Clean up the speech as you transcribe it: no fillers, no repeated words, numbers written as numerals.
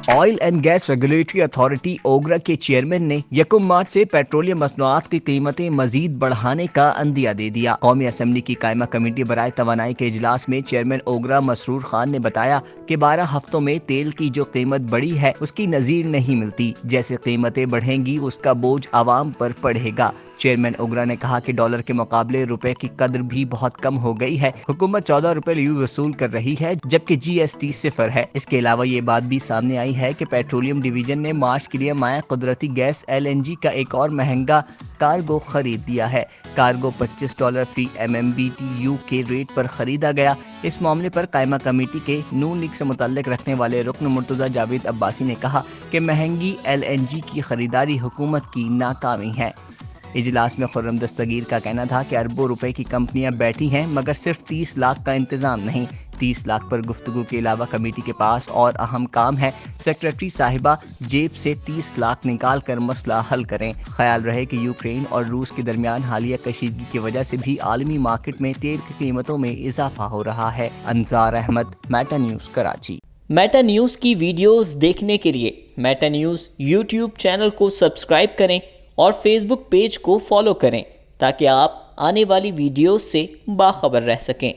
Oil and gas regulatory authority OGRA के chairman ने 1 मार्च से पेट्रोलियम मसनूआत की कीमतें मजीद बढ़ाने का अंदिया दे दिया। कौमी असम्बली की कायमा कमेटी बराए तवानाई के इजलास में चेयरमैन ओगरा मसरूर खान ने बताया कि 12 हफ्तों में तेल की जो कीमत बढ़ी है उसकी नजीर नहीं मिलती। जैसे कीमतें बढ़ेंगी उसका बोझ आवाम पर पड़ेगा। चेयरमैन ओगरा ने कहा कि डॉलर के मुकाबले रुपए की कद्र भी बहुत कम हो गई है। हुकूमत 14 रुपए वसूल कर रही है जबकि GST 0 है। इसके अलावा ये बात भी सामने आई है कि पेट्रोलियम डिवीजन ने मार्च के लिए माया कुदरती गैस LNG का एक और महंगा कार्गो खरीद दिया है। कार्गो $25 फी MMBTU के रेट पर खरीदा गया। इस मामले पर कायमा कमेटी के नून लीग से मुतल्लिक रखने वाले रुकन मुर्तजा जावेद अब्बासी ने कहा कि महंगी LNG की खरीदारी हुकूमत की नाकामी है। इजलास में खुर्रम दस्तगीर का कहना था कि अरबों रुपए की कंपनियां बैठी हैं मगर सिर्फ 30 लाख का इंतजाम नहीं। 30 लाख पर गुफ्तगू के अलावा कमेटी के पास और अहम काम है। सेक्रेटरी साहिबा जेब से 30 लाख निकाल कर मसला हल करें। ख्याल रहे कि यूक्रेन और रूस के दरमियान हालिया कशीदगी की वजह से भी आलमी मार्केट में तेल की कीमतों में इजाफा हो रहा है। Anzar Ahmed, Meta News, Karachi. Meta News की वीडियोस देखने के लिए मेटा न्यूज़ यूट्यूब चैनल को सब्सक्राइब करें और फेसबुक पेज को फॉलो करें ताकि आप आने वाली वीडियोस से बाखबर रह सकें।